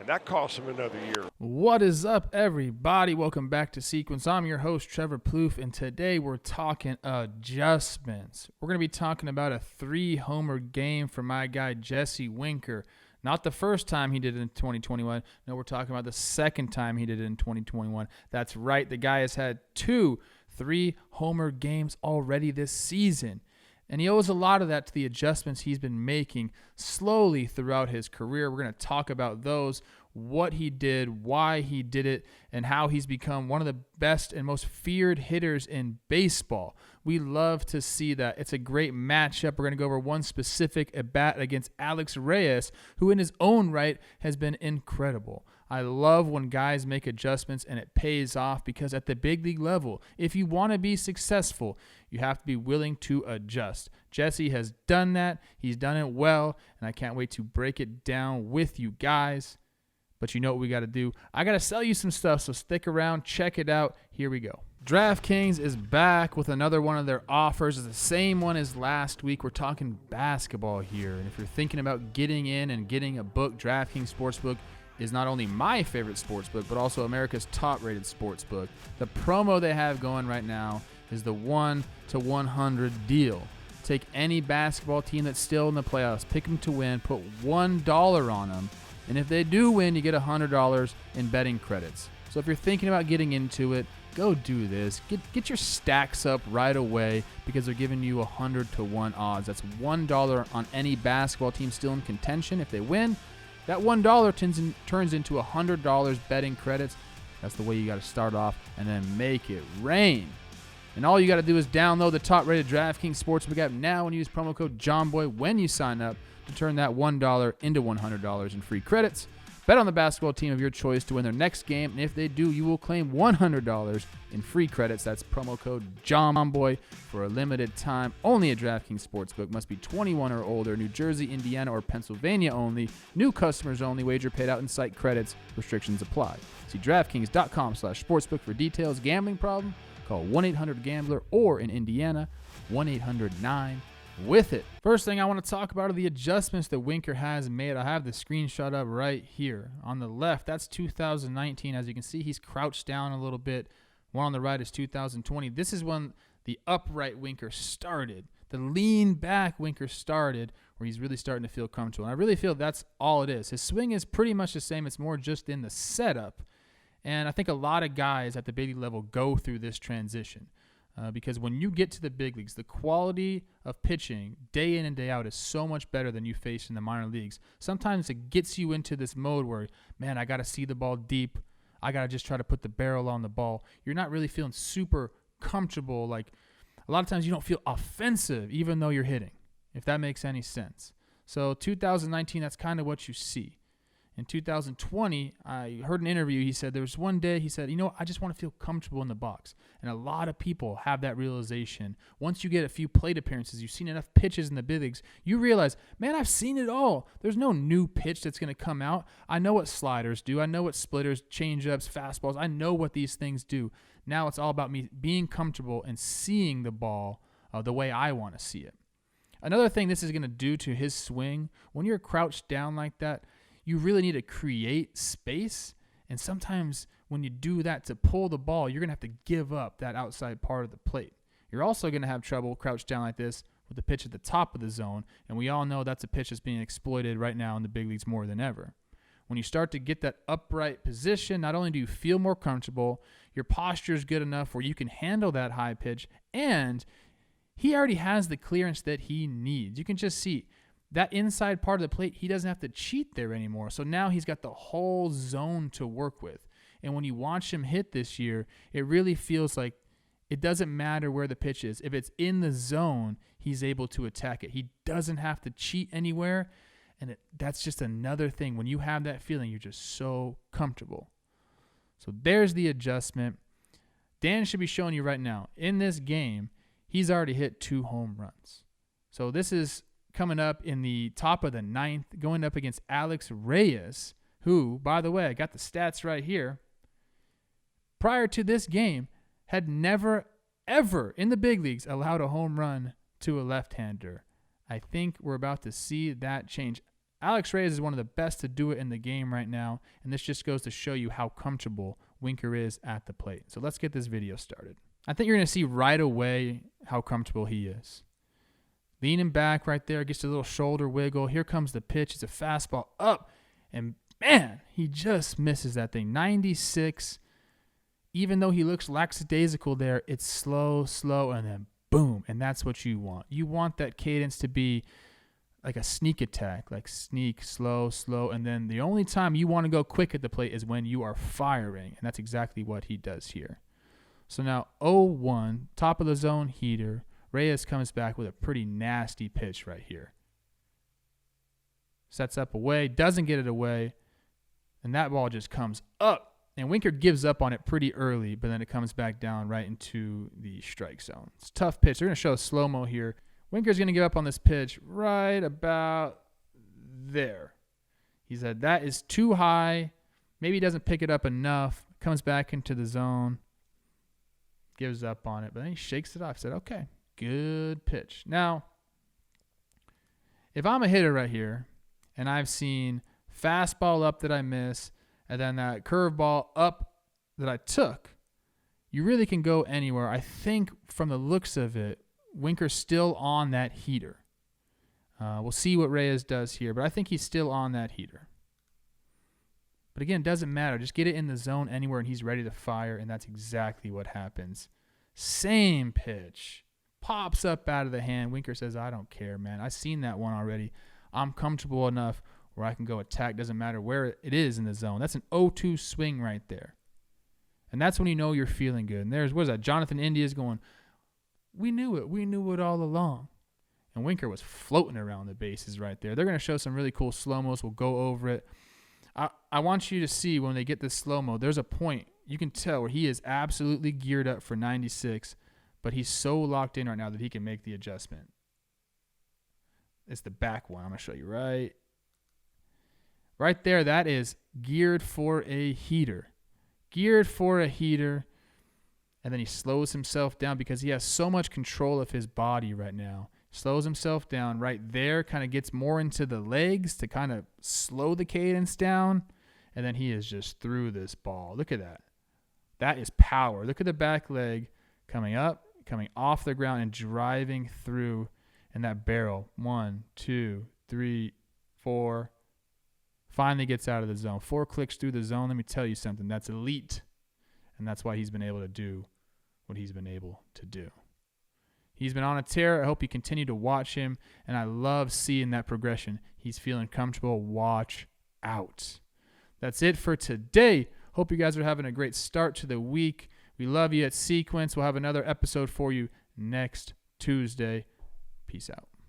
and that cost him another year. What is up, everybody? Welcome back to Sequence. I'm your host, Trevor Plouffe, and today we're talking adjustments. We're going to be talking about a 3-homer game for my guy, Jesse Winker. Not the first time he did it in 2021. No, we're talking about the second time he did it in 2021. That's right. The guy has had 2 3-homer games already this season. And he owes a lot of that to the adjustments he's been making slowly throughout his career. We're going to talk about those, what he did, why he did it, and how he's become one of the best and most feared hitters in baseball. We love to see that. It's a great matchup. We're going to go over one specific at-bat against Alex Reyes, who in his own right has been incredible. I love when guys make adjustments and it pays off, because at the big league level, if you want to be successful, you have to be willing to adjust. Jesse has done that. He's done it well, and I can't wait to break it down with you guys. But you know what we got to do. I got to sell you some stuff, so stick around. Check it out. Here we go. DraftKings is back with another one of their offers. It's the same one as last week. We're talking basketball here. And if you're thinking about getting in and getting a book, DraftKings Sportsbook is not only my favorite sportsbook, but also America's top-rated sportsbook. The promo they have going right now is the 1-to-100 deal. Take any basketball team that's still in the playoffs, pick them to win, put $1 on them, and if they do win, you get $100 in betting credits. So if you're thinking about getting into it, go do this. Get your stacks up right away, because they're giving you 100-to-1 odds. That's $1 on any basketball team still in contention. If they win, that $1 turns into $100 betting credits. That's the way you got to start off, and then make it rain. And all you got to do is download the top-rated DraftKings Sportsbook app now and use promo code JOMBOY when you sign up to turn that $1 into $100 in free credits. Bet on the basketball team of your choice to win their next game, and if they do, you will claim $100 in free credits. That's promo code JOMBOY for a limited time. Only at DraftKings Sportsbook. Must be 21 or older. New Jersey, Indiana, or Pennsylvania only. New customers only. Wager paid out in site credits. Restrictions apply. See DraftKings.com/sportsbook for details. Gambling problem? Call 1-800-GAMBLER, or in Indiana, 1-800-9-WITH-IT. First thing I want to talk about are the adjustments that Winker has made. I have the screenshot up right here. On the left, that's 2019. As you can see, he's crouched down a little bit. One on the right is 2020. This is when the upright Winker started. The lean back Winker started, where he's really starting to feel comfortable. And I really feel that's all it is. His swing is pretty much the same. It's more just in the setup. And I think a lot of guys at the big league level go through this transition. Because when you get to the big leagues, the quality of pitching day in and day out is so much better than you face in the minor leagues. Sometimes it gets you into this mode where, man, I got to see the ball deep. I got to just try to put the barrel on the ball. You're not really feeling super comfortable. Like, a lot of times you don't feel offensive even though you're hitting, if that makes any sense. So 2019, that's kind of what you see. In 2020, I heard an interview. He said there was one day he said, I just want to feel comfortable in the box. And a lot of people have that realization. Once you get a few plate appearances, you've seen enough pitches in the big leagues, you realize, man, I've seen it all. There's no new pitch that's going to come out. I know what sliders do. I know what splitters, changeups, fastballs. I know what these things do. Now it's all about me being comfortable and seeing the ball the way I want to see it. Another thing this is going to do to his swing, when you're crouched down like that, you really need to create space, and sometimes when you do that to pull the ball, you're going to have to give up that outside part of the plate. You're also going to have trouble crouched down like this with the pitch at the top of the zone, and we all know that's a pitch that's being exploited right now in the big leagues more than ever. When you start to get that upright position, not only do you feel more comfortable, your posture is good enough where you can handle that high pitch, and he already has the clearance that he needs. You can just see that inside part of the plate, he doesn't have to cheat there anymore. So now he's got the whole zone to work with. And when you watch him hit this year, it really feels like it doesn't matter where the pitch is. If it's in the zone, he's able to attack it. He doesn't have to cheat anywhere. And that's just another thing. When you have that feeling, you're just so comfortable. So there's the adjustment. Dan should be showing you right now. In this game, he's already hit 2 home runs. So this is coming up in the top of the 9th, going up against Alex Reyes, who, by the way, I got the stats right here, prior to this game, had never, ever in the big leagues allowed a home run to a left-hander. I think we're about to see that change. Alex Reyes is one of the best to do it in the game right now, and this just goes to show you how comfortable Winker is at the plate. So let's get this video started. I think you're going to see right away how comfortable he is. Leaning back right there, gets a little shoulder wiggle. Here comes the pitch. It's a fastball up, and man, he just misses that thing. 96. Even though he looks lackadaisical there, it's slow, and then boom, and that's what you want. You want that cadence to be like a sneak attack, like sneak, slow, and then the only time you want to go quick at the plate is when you are firing, and that's exactly what he does here. So now 0-1, top of the zone heater. Reyes comes back with a pretty nasty pitch right here. Sets up away, doesn't get it away, and that ball just comes up. And Winker gives up on it pretty early, but then it comes back down right into the strike zone. It's a tough pitch. They're going to show a slow-mo here. Winker's going to give up on this pitch right about there. He said that is too high. Maybe he doesn't pick it up enough. Comes back into the zone. Gives up on it, but then he shakes it off. Said, okay, good pitch. Now, if I'm a hitter right here, and I've seen fastball up that I miss, and then that curveball up that I took, you really can go anywhere. I think from the looks of it, Winker's still on that heater. We'll see what Reyes does here, but I think he's still on that heater. But again, it doesn't matter. Just get it in the zone anywhere, and he's ready to fire, and that's exactly what happens. Same pitch. Pops up out of the hand. Winker says, I don't care, man. I've seen that one already. I'm comfortable enough where I can go attack. Doesn't matter where it is in the zone. That's an 0-2 swing right there. And that's when you know you're feeling good. And there's, what is that? Jonathan India's going, we knew it. We knew it all along. And Winker was floating around the bases right there. They're going to show some really cool slow-mos. We'll go over it. I want you to see when they get this slow-mo, there's a point you can tell where he is absolutely geared up for 96, but he's so locked in right now that he can make the adjustment. It's the back one. I'm going to show you right there. That is geared for a heater. Geared for a heater. And then he slows himself down because he has so much control of his body right now. Slows himself down right there, kind of gets more into the legs to kind of slow the cadence down. And then he is just through this ball. Look at that. That is power. Look at the back leg coming up, coming off the ground, and driving through. And that barrel, 1, 2, 3, 4, finally gets out of the zone. 4 clicks through the zone. Let me tell you something. That's elite. And that's why he's been able to do what he's been able to do. He's been on a tear. I hope you continue to watch him. And I love seeing that progression. He's feeling comfortable. Watch out. That's it for today. Hope you guys are having a great start to the week. We love you at Sequence. We'll have another episode for you next Tuesday. Peace out.